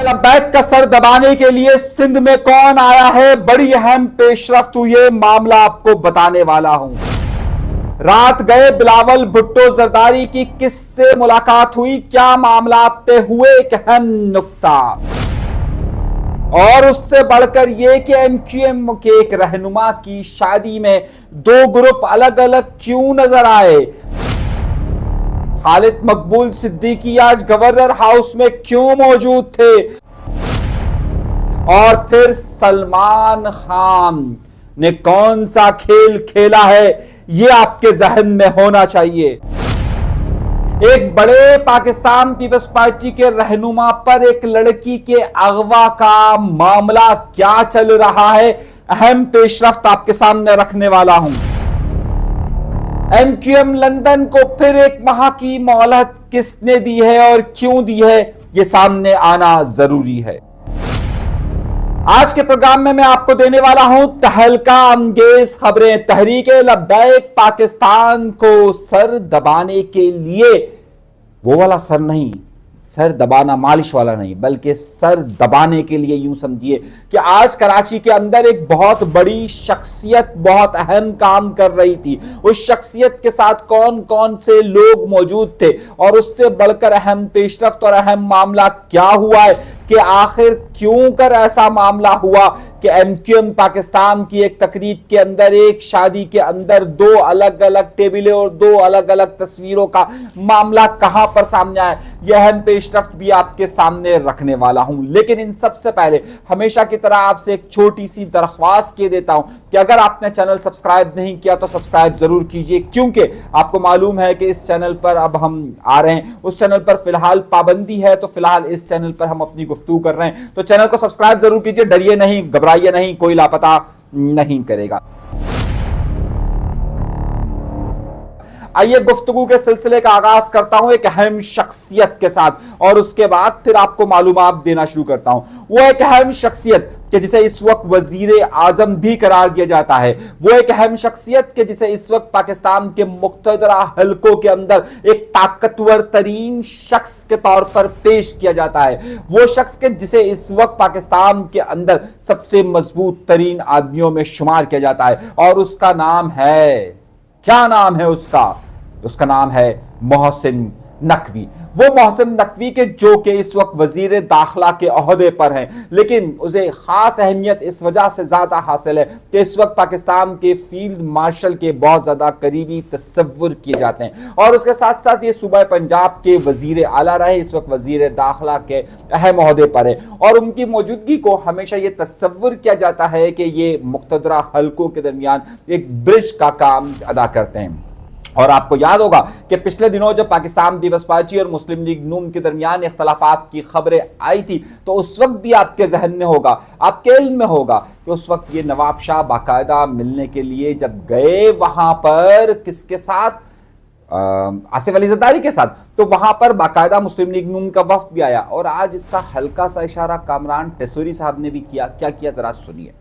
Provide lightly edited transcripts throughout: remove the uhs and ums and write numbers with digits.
लब्बैक का सर दबाने के लिए सिंध में कौन आया है, बड़ी अहम पेशरफ्त हुई है, मामला आपको बताने वाला हूं। रात गए बिलावल भुट्टो जरदारी की किससे मुलाकात हुई, क्या मामला आपते हुए, एक अहम नुक्ता। और उससे बढ़कर यह कि एमक्यूएम के एक रहनुमा की शादी में दो ग्रुप अलग अलग क्यों नजर आए। खालिद मकबूल सिद्दीकी आज गवर्नर हाउस में क्यों मौजूद थे। और फिर सलमान खान ने कौन सा खेल खेला है, यह आपके जहन में होना चाहिए। एक बड़े पाकिस्तान पीपल्स पार्टी के रहनुमा पर एक लड़की के अगवा का मामला क्या चल रहा है, अहम पेशरफ्त आपके सामने रखने वाला हूं। एमक्यूएम लंदन को फिर एक माह की मोहलत किसने दी है और क्यों दी है, यह सामने आना जरूरी है। आज के प्रोग्राम में मैं आपको देने वाला हूं तहलका अंगेज खबरें। तहरीके लब्बैक पाकिस्तान को सर दबाने के लिए, वो वाला सर नहीं, सर दबाना मालिश वाला नहीं, बल्कि सर दबाने के लिए यूं समझिए कि आज कराची के अंदर एक बहुत बड़ी शख्सियत बहुत अहम काम कर रही थी। उस शख्सियत के साथ कौन कौन से लोग मौजूद थे और उससे बढ़कर अहम पेशरफ्त और अहम मामला क्या हुआ है कि आखिर क्यों कर ऐसा मामला हुआ कि एमक्यूएम पाकिस्तान की एक तकरीब के अंदर, एक शादी के अंदर दो अलग अलग टेबलें और दो अलग अलग तस्वीरों का मामला कहां पर सामने आया, यह अहम पेशरफ्त भी आपके सामने रखने वाला हूं। लेकिन इन सबसे पहले हमेशा की तरह आपसे एक छोटी सी दरख्वास्त के देता हूं कि अगर आपने चैनल सब्सक्राइब नहीं किया तो सब्सक्राइब जरूर कीजिए, क्योंकि आपको मालूम है कि इस चैनल पर अब हम आ रहे हैं, उस चैनल पर फिलहाल पाबंदी है, तो फिलहाल इस चैनल पर हम अपनी गुफ्तगू कर रहे हैं, तो चैनल को सब्सक्राइब जरूर कीजिए, डरिए नहीं, घबराइए नहीं, कोई लापता नहीं करेगा। आइए गुफ्तगू के सिलसिले का आगाज करता हूं एक अहम शख्सियत के साथ और उसके बाद फिर आपको मालूमात देना शुरू करता हूं। वो एक अहम शख्सियत कि जिसे इस वक्त वजीर आजम भी करार दिया जाता है, वो एक अहम शख्सियत के जिसे इस वक्त पाकिस्तान के मुख्तदरा हलकों के अंदर एक ताकतवर तरीन शख्स के तौर पर पेश किया जाता है, वो शख्स के जिसे इस वक्त पाकिस्तान के अंदर सबसे मजबूत तरीन आदमियों में शुमार किया जाता है, और उसका नाम है, क्या नाम है उसका? उसका नाम है मोहसिन नकवी। वो मोहसिन नकवी के जो कि इस वक्त वजीर दाखिला के ओहदे पर हैं, लेकिन उसे खास अहमियत इस वजह से ज्यादा हासिल है कि इस वक्त पाकिस्तान के फील्ड मार्शल के बहुत ज्यादा करीबी तस्वुर किए जाते हैं, और उसके साथ साथ ये सूबा पंजाब के वजीर आला रहे, इस वक्त वजीर दाखिला के अहम ओहदे पर है, और उनकी मौजूदगी को हमेशा ये तस्वुर किया जाता है कि ये मुख्तदरा हलकों के दरमियान एक ब्रिज का काम अदा करते हैं। और आपको याद होगा कि पिछले दिनों जब पाकिस्तान पीपल्स पार्टी और मुस्लिम लीग नून के दरमियान इख्तलाफात की खबरें आई थी, तो उस वक्त भी आपके जहन में होगा, आपके इल्म में होगा कि उस वक्त ये नवाब शाह बाकायदा मिलने के लिए जब गए वहां पर किसके साथ, आसिफ अली जरदारी के साथ, तो वहां पर बाकायदा मुस्लिम लीग नून का वफ्द भी आया। और आज इसका हल्का सा इशारा कामरान टेसूरी साहब ने भी किया। क्या किया, जरा सुनिए।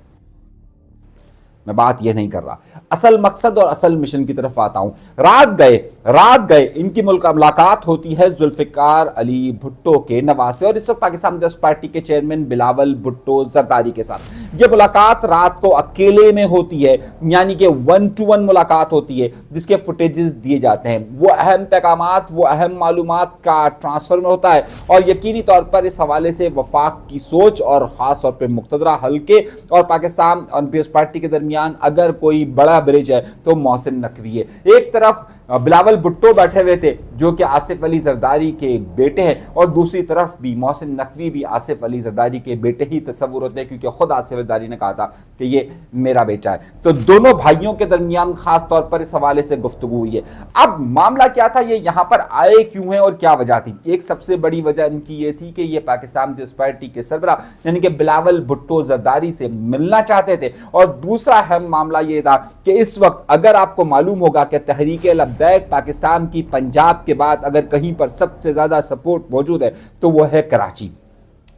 मैं बात यह नहीं कर रहा, असल मकसद और असल मिशन की तरफ आता हूं। रात गए इनकी मुलाकात होती है जुल्फिकार अली भुट्टो के नवाज से और इस वक्त पाकिस्तान पीपल्स पार्टी के चेयरमैन बिलावल भुट्टो जरदारी के साथ। यह मुलाकात रात को अकेले में होती है, यानी कि 1-to-1 मुलाकात होती है, जिसके फुटेजेस दिए जाते हैं। वो अहम पैगामात, वो अहम मालूमात का ट्रांसफर में होता है, और यकीनी तौर पर इस हवाले से वफाक की सोच और खास तौर पर मुख्तदरा हल्के और पाकिस्तान और पीपल्स पार्टी के दरमियान अगर कोई बड़ा ब्रिज है तो मोहसिन नकवी है। एक तरफ बिलावल भुट्टो बैठे हुए थे जो कि आसिफ अली जरदारी के बेटे हैं, और दूसरी तरफ भी मोहसिन नकवी भी आसिफ अली जरदारी के बेटे ही तस्वुर होते हैं, क्योंकि खुद आसिफ जरदारी ने कहा था कि ये मेरा बेटा है। तो दोनों भाइयों के दरमियान खास तौर पर इस हवाले से गुफ्तगू हुई है। अब मामला क्या था, ये यहां पर आए क्यों हैं और क्या वजह थी? एक सबसे बड़ी वजह इनकी ये थी कि ये पाकिस्तान पीपल्स पार्टी के सरबराह यानी कि बिलावल भुट्टो जरदारी से मिलना चाहते थे, और दूसरा अहम मामला यह था कि इस वक्त अगर आपको मालूम होगा कि तहरीके लब्बैक पाकिस्तान की पंजाब के बाद अगर कहीं पर सबसे ज्यादा सपोर्ट मौजूद है तो वह है कराची।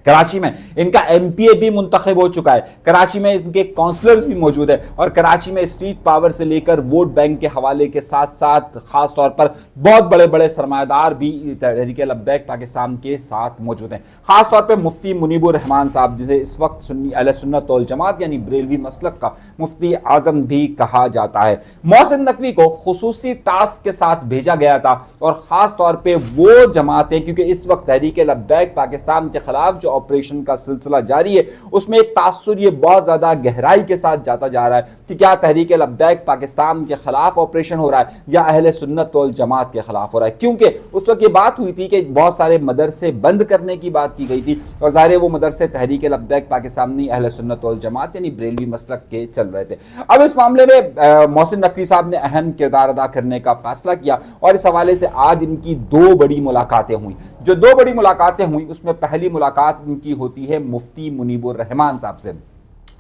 कराची में इनका एमपीए भी मुंतखब हो चुका है, कराची में इनके काउंसलर्स भी मौजूद है और कराची में स्ट्रीट पावर से लेकर वोट बैंक के हवाले के साथ साथ खास तौर पर बहुत बड़े बड़े सरमायादार भी तहरीक लब्बैक पाकिस्तान के साथ मौजूद हैं। खास तौर पर मुफ्ती मुनीबुर रहमान साहब, जिसे इस वक्त सुन्नी अहले सुन्नत वल जमात यानी बरेलवी मसलक का मुफ्ती आजम भी कहा जाता है, मोहसिन नकवी को खुसूसी टास्क के साथ भेजा गया था और खास तौर पर वो जमातें, क्योंकि इस वक्त तहरीक लब्बैक पाकिस्तान के खिलाफ जो ऑपरेशन का सिलसिला जारी है उसमें एक तासुर ये बहुत ज्यादा गहराई के साथ जाता जा रहा है कि क्या तहरीक लब्बैक पाकिस्तान के खिलाफ ऑपरेशन हो रहा है या अहले सुन्नत वल जमात के खिलाफ हो रहा है। क्योंकि उस वक्त ये बात हुई थी कि बहुत सारे मदरसे बंद करने की बात की गई थी और ज़ाहिर है वो मदरसे तहरीक लब्बैक पाकिस्तानी अहले सुन्नत वल जमात यानी बरेलवी मसलक के चल रहे थे। अब इस मामले में मोहसिन नकवी साहब ने अहम किरदार अदा करने का फैसला किया और इस हवाले से आज इनकी दो बड़ी मुलाकातें हुई। जो दो बड़ी मुलाकातें हुई उसमें पहली मुलाकात इनकी होती है मुफ्ती मुनीबुर रहमान साहब से।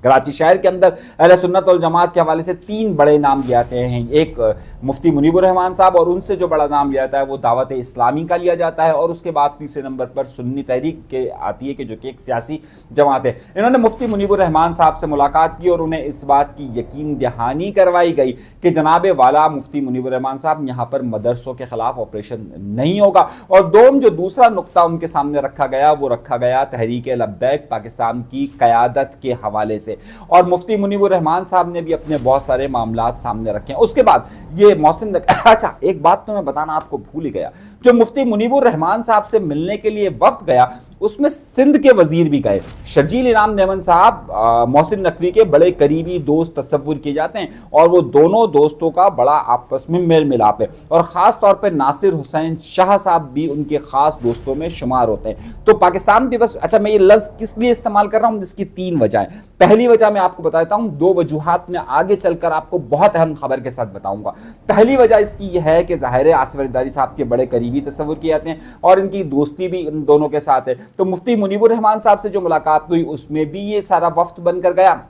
कराची शहर के अंदर अहले सुन्नत वल जमात के हवाले से तीन बड़े नाम लिया जाते हैं, एक मुफ्ती मुनीबुर रहमान साहब और उनसे जो बड़ा नाम लिया जाता है वो दावत इस्लामी का लिया जाता है और उसके बाद तीसरे नंबर पर सुन्नी तहरीक के आती है कि जो कि एक सियासी जमात है। इन्होंने मुफ्ती मुनीबुर रहमान साहब से मुलाकात की और उन्हें इस बात की यकीन दहानी करवाई गई कि जनाब वाला मुफ्ती मुनीबुर रहमान साहब यहाँ पर मदरसों के खिलाफ ऑपरेशन नहीं होगा। और जो दूसरा नुक्ता उनके सामने रखा गया वो रखा गया तहरीक लब्बैक पाकिस्तान की क़यादत के हवाले से और मुफ्ती मुनीबुर रहमान साहब ने भी अपने बहुत सारे मामलात सामने रखे हैं। उसके बाद ये मोहसिन अच्छा एक बात तो मैं बताना आपको भूल ही गया, जो मुफ्ती मुनीबुर रहमान साहब से मिलने के लिए वक्त गया उसमें सिंध के वजीर भी गए। शर्जील इनाम नेमन साहब मोहसिन नकवी के बड़े करीबी दोस्त तस्वुर किए जाते हैं और वो दोनों दोस्तों का बड़ा आपस में मेल मिलाप है और ख़ास तौर पर नासिर हुसैन शाह साहब भी उनके ख़ास दोस्तों में शुमार होते हैं। तो पाकिस्तान भी बस अच्छा मैं ये लफ्ज़ किस लिए इस्तेमाल कर रहा हूँ, इसकी तीन वजह। पहली वजह मैं आपको बताता हूँ, दो वजूहात में आगे चलकर आपको बहुत अहम खबर के साथ बताऊंगा। पहली वजह इसकी यह है कि ज़ाहिर है आसिफ अली साहब के बड़े करीबी तस्वुर किए जाते हैं और इनकी दोस्ती भी इन दोनों के साथ है। तो मुफ्ती मुनीबुर रहमान साहब से जो मुलाकात हुई उसमें भी ये सारा वफ्द बनकर गया।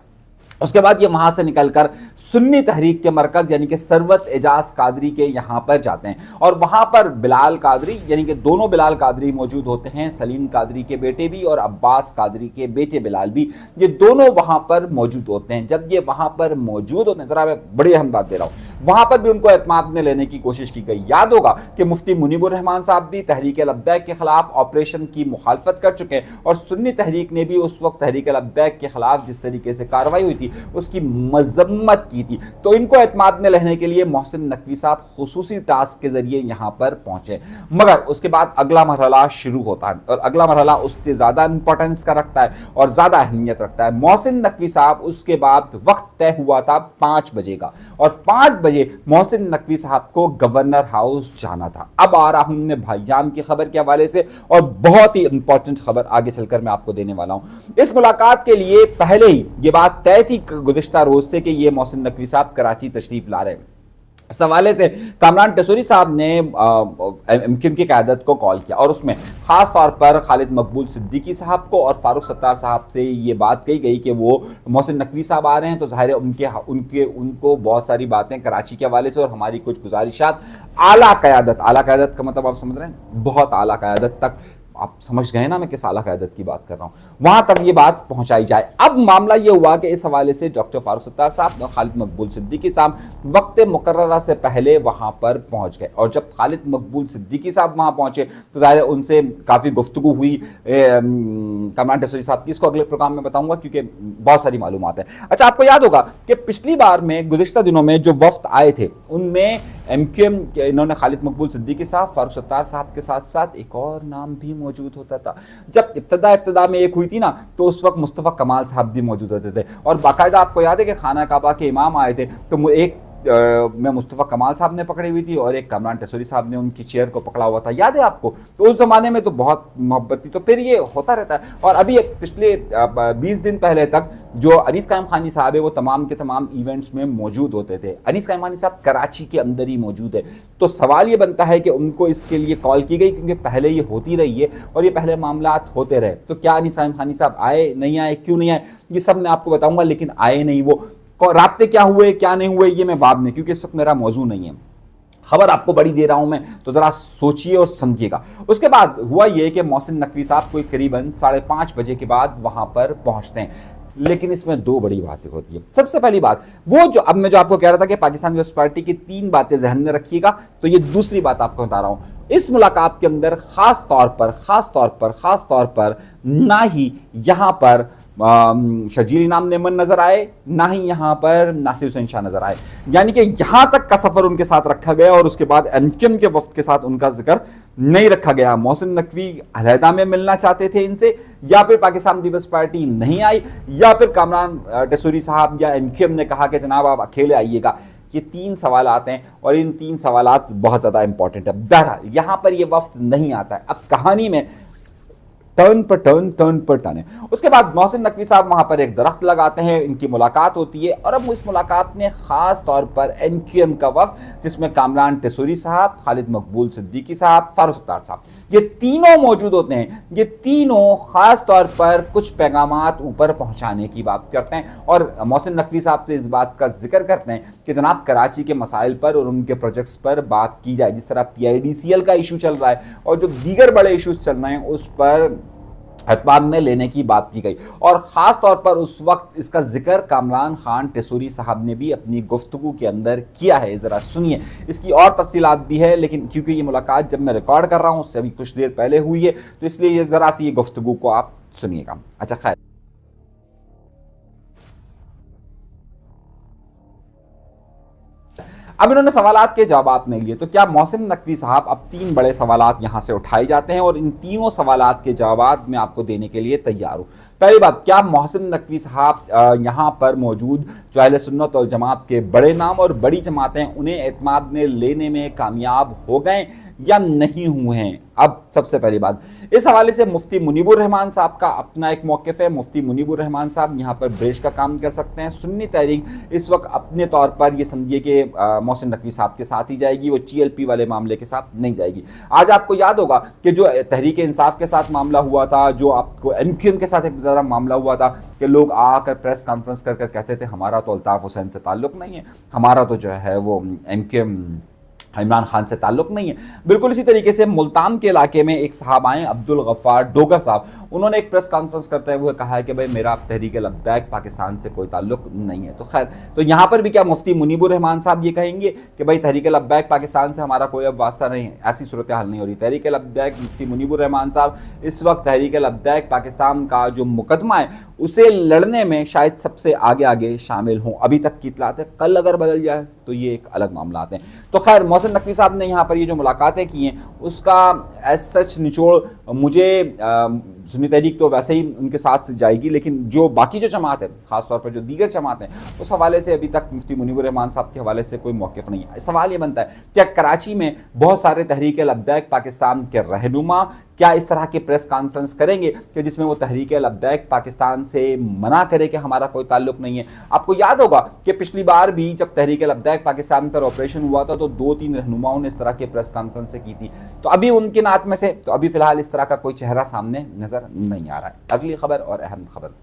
उसके बाद ये वहां से निकलकर सुन्नी तहरीक के मरकज यानी कि सरवत एजाज कादरी के यहां पर जाते हैं और वहां पर बिलाल कादरी यानी कि दोनों बिलाल कादरी मौजूद होते हैं, सलीम कादरी के बेटे भी और अब्बास कादरी के बेटे बिलाल भी, ये दोनों वहां पर मौजूद होते हैं। जब ये वहां पर मौजूद होते हैं, जरा मैं बड़ी अहम बात दे रहा हूं, वहां पर भी उनको एतमाद में लेने की कोशिश की गई। याद होगा कि मुफ्ती मुनीबुर रहमान साहब भी तहरीक लब्बैक के खिलाफ ऑपरेशन की मुखालफत कर चुके हैं और सुन्नी तहरीक ने भी उस वक्त तहरीक लब्बैक के खिलाफ जिस तरीके से कार्रवाई हुई थी उसकी मजम्मत की थी। तो इनको एतमाद में लेने के लिए मोहसिन नकवी साहब खुसूसी टास्क के जरिए यहां पर पहुंचे, मगर उसके बाद अगला मरहला शुरू होता है और अगला मरहला उससे ज्यादा इंपॉर्टेंस का रखता है और ज्यादा अहमियत रखता है। मोहसिन नकवी साहब उसके बाद वक्त तय हुआ था 5 बजे का और 5 बजे मोहसिन नकवी साहब को गवर्नर हाउस जाना था। अब आ रहा हूं मैं भाईजान की खबर के हवाले से और बहुत ही इंपॉर्टेंट खबर आगे चलकर मैं आपको देने वाला हूं। इस मुलाकात के लिए पहले ही ये बात तय थी गुज़िश्ता रोज से कि ये मोहसिन नकवी साहब कराची तशरीफ ला रहे हैं। इस हवाले से कामरान टेसूरी साहब ने एमक्यूएम की क़यादत को कॉल किया और उसमें खास तौर पर खालिद मकबूल सिद्दीकी साहब को और फारूक सत्तार साहब से ये बात कही गई कि वो मोहसिन नकवी साहब आ रहे हैं तो ज़ाहिर है उनको बहुत सारी बातें कराची के हवाले से और हमारी कुछ गुजारिशात आला क़यादत का मतलब आप समझ रहे हैं, बहुत आला क़यादत तक, आप समझ गए ना मैं किस आला क़यादत की बात कर रहा हूं, वहां तक ये बात पहुंचाई जाए। अब मामला ये हुआ कि इस हवाले से डॉक्टर फारूक सत्तार साहब और खालिद मकबूल सिद्दीकी साहब वक्त मुकर्ररा से पहले वहां पर पहुंच गए और जब खालिद मकबूल सिद्दीकी साहब वहां पहुंचे तो ज़ाहिर है उनसे काफ़ी गुफ्तगू हुई कामरान टेसूरी साहब की। इसको अगले प्रोग्राम में बताऊंगा क्योंकि बहुत सारी मालूमात है। अच्छा आपको याद होगा कि पिछली बार में गुज़िश्ता दिनों में जो वफ्द आए थे उनमें एमक्यूएम इन्होंने खालिद मकबूल सिद्दीकी साहब, फारूक सत्तार साहब के साथ साथ एक और नाम भी मौजूद होता था। जब इब्तदा में एक हुई थी ना तो उस वक्त मुस्तफ़ा कमाल साहब भी मौजूद होते थे और बाकायदा आपको याद है कि खाना काबा के इमाम आए थे तो एक मैं मुस्तफ़ा कमाल साहब ने पकड़ी हुई थी और एक कामरान टेसूरी साहब ने उनकी चेयर को पकड़ा हुआ था, याद है आपको? तो उस ज़माने में तो बहुत मोहब्बत थी। तो फिर ये होता रहता है और अभी पिछले 20 दिन पहले तक जो अनीस कायम खानी साहब है वो तमाम के तमाम इवेंट्स में मौजूद होते थे। अनीस कायम खानी साहब कराची के अंदर ही मौजूद है, तो सवाल ये बनता है कि उनको इसके लिए कॉल की गई क्योंकि पहले ये होती रही है और ये पहले मामलात होते रहे। तो क्या अनीस कायम खानी साहब आए, नहीं आए, क्यों नहीं आए, ये सब मैं आपको बताऊंगा, लेकिन आए नहीं वो। राब्ते क्या हुए क्या नहीं हुए ये मैं बाद में, क्योंकि इस वक्त मेरा मौजू नहीं है। खबर आपको बड़ी दे रहा हूं मैं, तो जरा सोचिए और समझिएगा। उसके बाद हुआ यह कि मोहसिन नकवी साहब कोई करीबन 5:30 बजे के बाद वहां पर पहुंचते हैं। लेकिन इसमें दो बड़ी बातें होती है। सबसे पहली बात, वो जो अब मैं जो आपको कह रहा था कि पाकिस्तान पीपल्स पार्टी की 3 बातें जहन में रखिएगा, तो ये दूसरी बात आपको बता रहा हूं। इस मुलाकात के अंदर खास तौर पर ना ही यहां पर शर्जील इनाम नेमन नजर आए, ना ही यहां पर नासिर हुसैन शाह नजर आए। यानी कि यहां तक का सफर उनके साथ रखा गया और उसके बाद एनक्यूएम के वफ्द के साथ उनका जिक्र नहीं रखा गया। मोहसिन नकवी अलहदा में मिलना चाहते थे इनसे, या फिर पाकिस्तान पीपल्स पार्टी नहीं आई, या फिर कामरान टेसूरी साहब या एनक्यूएम ने कहा कि जनाब आप अकेले आइएगा। ये 3 सवाल आते हैं और इन 3 सवालात बहुत ज्यादा इंपॉर्टेंट है। बहरहाल यहां पर ये वफ्द नहीं आता है। अब कहानी में टर्न पर टर्न है। उसके बाद मोहसिन नकवी साहब वहां पर एक दरख्त लगाते हैं, इनकी मुलाकात होती है। और अब इस मुलाकात में खास तौर पर एनक्यूएम का वफ्द, जिसमें कामरान टेसूरी साहब, खालिद मकबूल सिद्दीकी साहब, फारूक सत्तार साहब, ये तीनों मौजूद होते हैं। ये तीनों खास तौर पर कुछ पैगामात ऊपर पहुंचाने की बात करते हैं और मोहसिन नकवी साहब से इस बात का जिक्र करते हैं कि जनाब कराची के मसाइल पर और उनके प्रोजेक्ट्स पर बात की जाए। जिस तरह PIDCL का इशू चल रहा है और जो दीगर बड़े इशूज चल रहे हैं उस पर एतमाद में लेने की बात की गई। और ख़ास तौर पर उस वक्त इसका जिक्र कामरान खान टेसूरी साहब ने भी अपनी गुफ्तगू के अंदर किया है। ज़रा सुनिए, इसकी और तफसीलात भी है, लेकिन क्योंकि ये मुलाकात जब मैं रिकॉर्ड कर रहा हूँ उससे अभी कुछ देर पहले हुई है, तो इसलिए ये ज़रा सी ये गुफ्तगू को आप सुनिएगा। अच्छा खैर, अब इन्होंने सवालात के जवाब नहीं लिए, तो क्या मोहसिन नकवी साहब अब 3 बड़े सवालात यहां से उठाए जाते हैं और इन तीनों सवालात के जवाब मैं आपको देने के लिए तैयार हूं। पहली बात, क्या मोहसिन नकवी साहब यहां पर मौजूद जो अहले सुन्नत और जमात के बड़े नाम और बड़ी जमातें उन्हें एतमाद में लेने में कामयाब हो गए या नहीं हुए हैं? अब सबसे पहली बात, इस हवाले से मुफ्ती मुनीबुर रहमान साहब का अपना एक मौक़िफ़ है। मुफ्ती मुनीबुर रहमान साहब यहाँ पर ब्रिज का काम कर सकते हैं। सुन्नी तहरीक इस वक्त अपने तौर पर ये समझिए कि मोहसिन नकवी साहब के साथ ही जाएगी, वो TLP वाले मामले के साथ नहीं जाएगी। आज आपको याद होगा कि जो तहरीक इंसाफ के साथ मामला हुआ था, जो आपको एनक्यूएम के साथ एक ज़रा मामला हुआ था कि लोग आकर प्रेस कॉन्फ्रेंस कर कहते थे हमारा तो अल्ताफ़ हुसैन से ताल्लुक़ नहीं है, हमारा तो जो है वो एनक्यूएम इमरान खान से ताल्लुक नहीं है। बिल्कुल इसी तरीके से मुल्तान के इलाके में एक साहब आए, अब्दुल गफ्फार डोगर साहब, उन्होंने एक प्रेस कॉन्फ्रेंस करते हुए कहा है कि भाई मेरा तहरीक लब्बैक पाकिस्तान से कोई ताल्लुक नहीं है। तो खैर, तो यहाँ पर भी क्या मुफ्ती मुनीबुर रहमान साहब ये कहेंगे कि भाई तहरीक लब्बैक पाकिस्तान से हमारा कोई अब वास्ता नहीं है? ऐसी सूरत हाल नहीं हो रही। तहरीक लब्बैक, मुफ्ती मुनीबुर रहमान साहब इस वक्त तहरीक लब्बैक पाकिस्तान का जो मुकदमा है उसे लड़ने में शायद सबसे आगे शामिल हों। अभी तक की इतलात है, कल अगर बदल जाए तो ये एक अलग मामला आते हैं। तो खैर, मोहसिन नकवी साहब ने यहाँ पर ये जो मुलाकातें की हैं उसका एज सच निचोड़ मुझे सुन्नी तहरीक तो वैसे ही उनके साथ जाएगी, लेकिन जो बाकी जो जमात है, खासतौर पर जो दीगर जमात हैं, उस हवाले से अभी तक मुफ्ती मुनीबुर रहमान साहब के हवाले से कोई मौक़िफ़ नहीं है। सवाल ये बनता है, क्या कराची में बहुत सारे तहरीक लब्बैक पाकिस्तान के रहनुमा क्या इस तरह के प्रेस कॉन्फ्रेंस करेंगे कि जिसमें वो तहरीक लब्बैक पाकिस्तान से मना करे कि हमारा कोई ताल्लुक नहीं है? आपको याद होगा कि पिछली बार भी जब तहरीक लब्बैक पाकिस्तान पर ऑपरेशन हुआ था तो 2-3 रहनुमाओं ने इस तरह के प्रेस कॉन्फ्रेंस की थी। तो अभी उनके नात में से तो अभी फिलहाल इस तरह का कोई चेहरा सामने नजर नहीं आ रहा है। अगली खबर और अहम खबर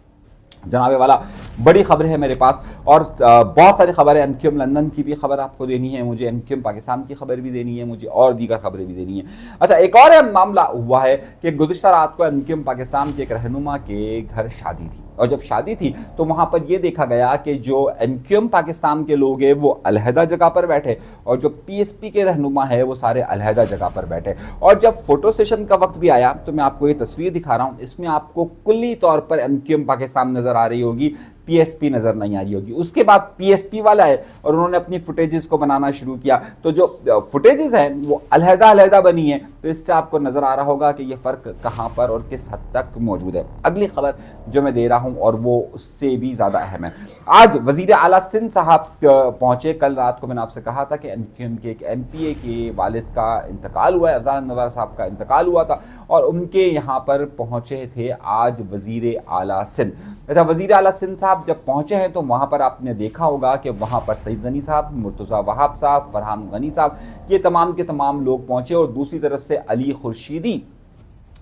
जनाबे वाला, बड़ी खबर है मेरे पास और बहुत सारी खबर है। एनक्यूएम लंदन की भी खबर आपको देनी है मुझे, एनक्यूएम पाकिस्तान की खबर भी देनी है मुझे और दीगर खबरें भी देनी है। अच्छा, एक और अहम मामला हुआ है कि गुज़िश्ता रात को एनक्यूएम पाकिस्तान के एक रहनुमा के घर शादी थी और जब शादी थी तो वहां पर यह देखा गया कि जो एनक्यूएम पाकिस्तान के लोग हैं वो अलहदा जगह पर बैठे और जो PSP के रहनुमा है वो सारे अलहदा जगह पर बैठे। और जब फोटो सेशन का वक्त भी आया तो मैं आपको ये तस्वीर दिखा रहा हूं, इसमें आपको कुल्ली तौर पर एनक्यूएम पाकिस्तान नजर आ रही होगी, PSP नजर नहीं आ रही होगी। उसके बाद PSP वाला है और उन्होंने अपनी फुटेजेस को बनाना शुरू किया, तो जो फुटेजेस हैं वो अलहदा बनी है। तो इससे आपको नजर आ रहा होगा कि ये फर्क कहां पर और किस हद तक मौजूद है। अगली खबर जो मैं दे रहा हूं और वो उससे भी ज्यादा अहम है, आज वजीर आला सिंध साहब पहुंचे। कल रात को मैंने आपसे कहा था कि एनक्यूएम के एक MPA के वालिद का इंतकाल हुआ है, अफजाल अनवर साहब का इंतकाल हुआ था और उनके यहाँ पर पहुंचे थे आज वजीर आला सिंध। अच्छा, वजीर आला सिंध साहब जब पहुंचे हैं तो वहां पर आपने देखा होगा कि वहां पर सईद गनी साहब, मुर्तज़ा वहाब साहब, फरहान गनी साहब, ये तमाम के तमाम लोग पहुंचे और दूसरी तरफ से अली खुर्शीदी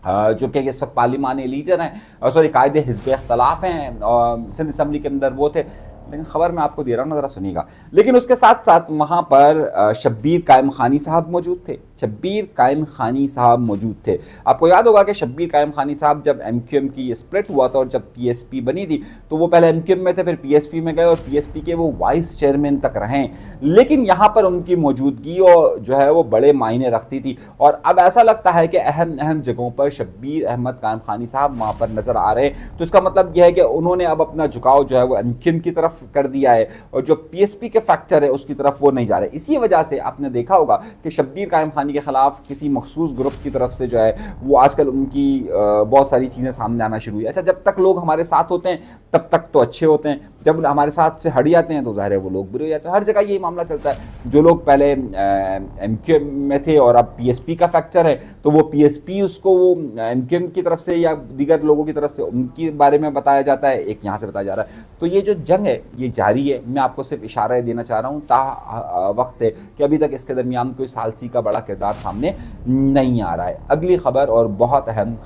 जो कि इस वक्त पार्लिमानी लीडर हैं, सॉरी कायदे हिज़्ब इख्तिलाफ हैं सिंध असम्बली के अंदर, वो थे। लेकिन खबर मैं आपको दे रहा हूँ ना, जरा सुनिएगा। लेकिन उसके साथ साथ वहां पर शब्बीर कायम खानी साहब मौजूद थे। शब्बीर कायम खानी साहब मौजूद थे। आपको याद होगा कि शब्बीर कायम खानी साहब जब एमक्यूएम की स्प्लिट हुआ था और जब पीएसपी बनी थी तो वो पहले एमक्यूएम में थे, फिर पीएसपी में गए और पीएसपी के वो वाइस चेयरमैन तक रहे। लेकिन यहाँ पर उनकी मौजूदगी और जो है वो बड़े मायने रखती थी और अब ऐसा लगता है कि अहम अहम जगहों पर शब्बीर अहमद कायम खानी साहब वहाँ पर नजर आ रहे हैं। तो इसका मतलब यह है कि उन्होंने अब अपना झुकाव जो है वो एमक्यूएम की तरफ कर दिया है और जो पीएसपी के फैक्टर है उसकी तरफ वो नहीं जा रहे। इसी वजह से आपने देखा होगा कि शब्बीर कायम खानी के खिलाफ किसी मखसूस ग्रुप की तरफ से जो है वो आजकल उनकी बहुत सारी चीज़ें सामने आना शुरू हुई। अच्छा, जब तक लोग हमारे साथ होते हैं तब तक तो अच्छे होते हैं, जब हमारे साथ से हट जाते हैं तो ज़ाहिर है वो लोग बुरे हो जाते हैं। हर जगह यही मामला चलता है। जो लोग पहले एमक्यूएम में थे और अब पीएसपी का फैक्टर है तो वो पीएसपी उसको वो एमक्यूएम की तरफ से या दीगर लोगों की तरफ से उनके बारे में बताया जाता है, एक यहाँ से बताया जा रहा है। तो ये जो जंग है ये जारी है। मैं आपको सिर्फ इशारा देना चाह रहा हूँ ता वक्त है कि अभी तक इसके दरमियान कोई सालसी का बड़ा किरदार सामने नहीं आ रहा है। अगली खबर और बहुत अहम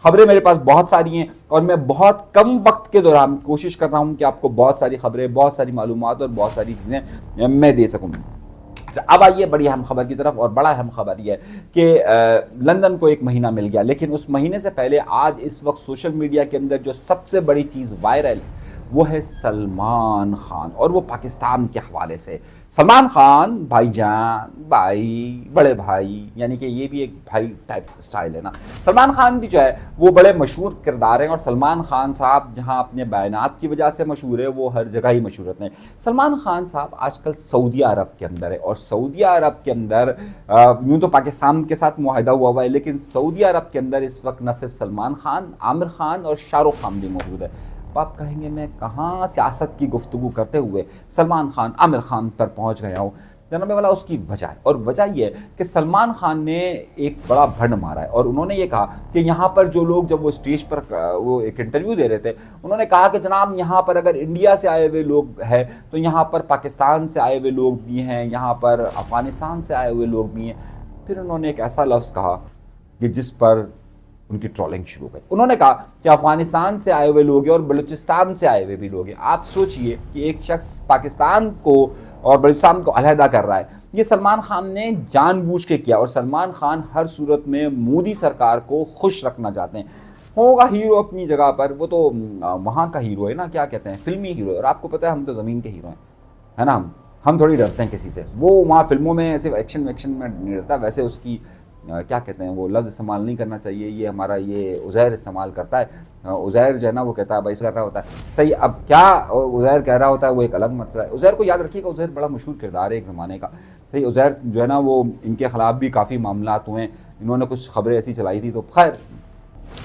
खबरें मेरे पास बहुत सारी हैं और मैं बहुत कम वक्त के दौरान कोशिश कर रहा हूं कि आपको बहुत सारी खबरें, बहुत सारी मालूमात और बहुत सारी चीज़ें मैं दे सकूं। अच्छा, अब आइए बड़ी अहम खबर की तरफ। और बड़ा अहम खबर यह है कि लंदन को 1 महीना मिल गया, लेकिन उस महीने से पहले आज इस वक्त सोशल मीडिया के अंदर जो सबसे बड़ी चीज़ वायरल वो है सलमान खान और वो पाकिस्तान के हवाले से। सलमान खान भाईजान, भाई, बड़े भाई, यानी कि ये भी एक भाई टाइप स्टाइल है ना। सलमान खान भी जो है वो बड़े मशहूर किरदार हैं और सलमान खान साहब जहां अपने बयानात की वजह से मशहूर है वो हर जगह ही मशहूर रहते हैं। सलमान खान साहब आजकल सऊदी अरब के अंदर है और सऊदी अरब के अंदर यूँ तो पाकिस्तान के साथ मुआहदा हुआ है, लेकिन सऊदी अरब के अंदर इस वक्त न सिर्फ सलमान खान, आमिर खान और शाहरुख खान भी मौजूद है। आप कहेंगे मैं कहाँ सियासत की गुफ्तगू करते हुए सलमान खान, आमिर खान पर पहुँच गया हूँ। जनाब वाला उसकी वजह है और वजह यह है कि सलमान खान ने एक बड़ा भंड मारा है और उन्होंने ये कहा कि यहाँ पर जो लोग, जब वो स्टेज पर वो एक इंटरव्यू दे रहे थे, उन्होंने कहा कि जनाब यहाँ पर अगर इंडिया से आए हुए लोग हैं तो यहाँ पर पाकिस्तान से आए हुए लोग भी हैं, यहाँ पर अफगानिस्तान से आए हुए लोग भी हैं। फिर उन्होंने एक ऐसा लफ्ज़ कहा कि जिस पर उनकी ट्रोलिंग शुरू हो गई। उन्होंने कहा कि अफगानिस्तान से आए हुए लोग हैं और बलूचिस्तान से आए हुए भी लोग हैं। आप सोचिए कि एक शख्स पाकिस्तान को और बलूचिस्तान को अलहदा कर रहा है। ये सलमान खान ने जानबूझ के किया और सलमान खान हर सूरत में मोदी सरकार को खुश रखना चाहते हैं। होगा हीरो अपनी जगह पर, वो तो वहाँ का हीरो है ना, क्या कहते हैं, फिल्मी हीरो है। और आपको पता है हम तो ज़मीन के हीरो हैं, है ना। हम थोड़ी डरते हैं किसी से। वो वहाँ फिल्मों में सिर्फ एक्शन में नहीं डरता, वैसे उसकी क्या कहते हैं वो लफ्ज़ इस्तेमाल नहीं करना चाहिए। ये हमारा ये उज़ैर इस्तेमाल करता है। उज़ैर जो है ना वो कहता है भाई कर रहा होता है सही। अब क्या उज़ैर कह रहा होता है वो एक अलग मसला है। उज़ैर को याद रखिएगा, उज़ैर बड़ा मशहूर किरदार है एक ज़माने का। सही, उज़ैर जो है ना वो इनके ख़िलाफ़ भी काफ़ी मामलात हुए, इन्होंने कुछ खबरें ऐसी चलाई थी। तो खैर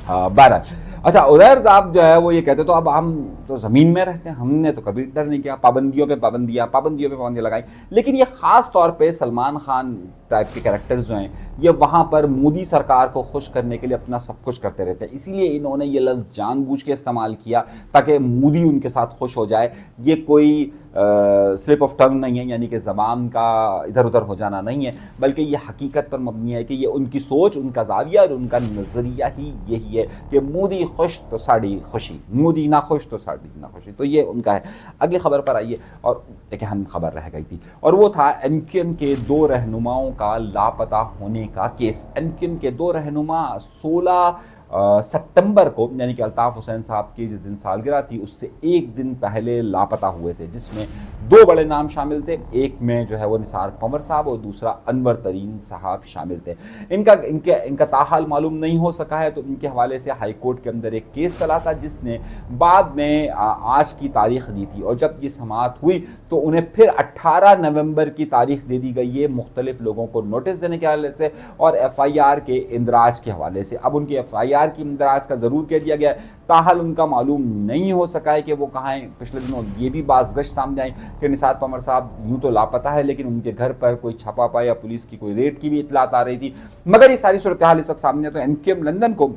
बहरहाल, अच्छा, उज़ैर साहब जो है वो ये कहते तो अब हम तो ज़मीन में रहते हैं, हमने तो कभी डर नहीं किया, पाबंदियों पे पाबंदियाँ लगाई। लेकिन ये ख़ास तौर पे सलमान खान टाइप के कैरेक्टर्स जो हैं ये वहाँ पर मोदी सरकार को खुश करने के लिए अपना सब कुछ करते रहते हैं। इसीलिए इन्होंने ये लफ्ज़ जानबूझ के इस्तेमाल किया ताकि मोदी उनके साथ खुश हो जाए। ये कोई स्लिप ऑफ टंग नहीं है, यानी कि ज़बान का इधर उधर हो जाना नहीं है, बल्कि ये हकीकत पर मबनी है कि ये उनकी सोच, उनका ज़ाविया और उनका नज़रिया ही यही है कि मोदी खुश तो साड़ी खुशी, मोदी ना खुश तो साड़ी ना खुशी। तो ये उनका है। अगली खबर पर आइए। और एक अहम खबर रह गई थी और वो था एमक्यूएम के 2 रहनुमाओं का लापता होने का केस। एमक्यूएम के 2 रहनुमा 16 सितंबर को, यानी कि अल्ताफ़ हुसैन साहब की जिस दिन सालगिरह थी उससे एक दिन पहले लापता हुए थे, जिसमें 2 बड़े नाम शामिल थे। एक में जो है वो निसार पंवर साहब और दूसरा अनवर तरीन साहब शामिल थे। इनका ताहाल मालूम नहीं हो सका है, तो इनके हवाले से हाई कोर्ट के अंदर एक केस चला था जिसने बाद में आज की तारीख दी थी। और जब ये समाअत हुई तो उन्हें फिर 18 नवंबर की तारीख दे दी गई है मुख्तलिफ लोगों को नोटिस देने के हवाले से और FIR के इंदराज के हवाले से। अब उनकी FIR की इंदराज का ज़रूर कह दिया गया, ताहल उनका मालूम नहीं हो सका है कि वो कहाँ हैं। पिछले दिनों ये भी बाज़गश्त सामने आई कि निसार पंवर साहब यूँ तो लापता है, लेकिन उनके घर पर कोई छापा पाया या पुलिस की कोई रेड की भी इतलात आ रही थी। मगर ये सारी सूरत हाल इस वक्त सामने है। तो एमक्यूएम लंदन को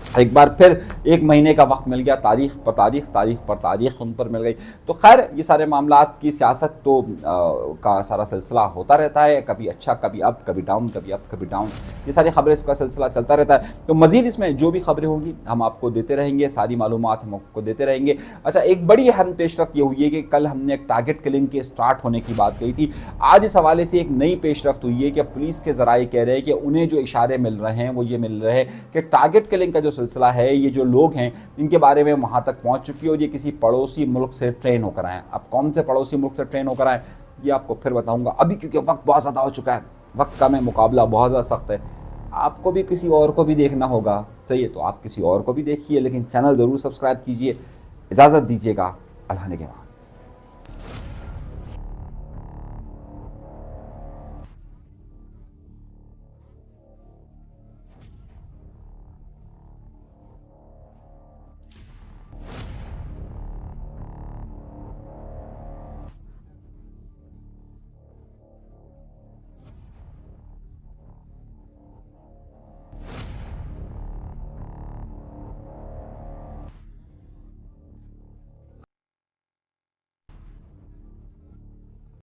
एक बार फिर 1 महीने का वक्त मिल गया, तारीख पर तारीख, तारीख पर तारीख उन पर मिल गई। तो खैर ये सारे मामलात की सियासत तो का सारा सिलसिला होता रहता है, कभी अच्छा कभी अप कभी डाउन, कभी अप कभी डाउन, ये सारी खबरें इसका सिलसिला चलता रहता है। तो मज़ीद इसमें जो भी खबरें होंगी हम आपको देते रहेंगे, सारी मालूमात हम आपको देते रहेंगे। अच्छा, एक बड़ी अहम पेशरफ्त ये हुई है कि कल हमने एक टारगेट किलिंग के स्टार्ट होने की बात कही थी। आज इस हवाले से एक नई पेशरफ्त हुई है कि पुलिस के ज़राए कह रहे हैं कि उन्हें जो इशारे मिल रहे हैं वो ये मिल रहे हैं कि टारगेट किलिंग का जो सिलसिला है, ये जो लोग हैं इनके बारे में वहाँ तक पहुँच चुकी है और ये किसी पड़ोसी मुल्क से ट्रेन होकर आए। अब कौन से पड़ोसी मुल्क से ट्रेन होकर आए ये आपको फिर बताऊँगा अभी, क्योंकि वक्त बहुत ज़्यादा हो चुका है, वक्त का में मुकाबला बहुत ज़्यादा सख्त है। आपको भी किसी और को भी देखना होगा, चाहिए तो आप किसी और को भी देखिए, लेकिन चैनल ज़रूर सब्सक्राइब कीजिए। इजाज़त दीजिएगा, अल्लाह ने के बाद।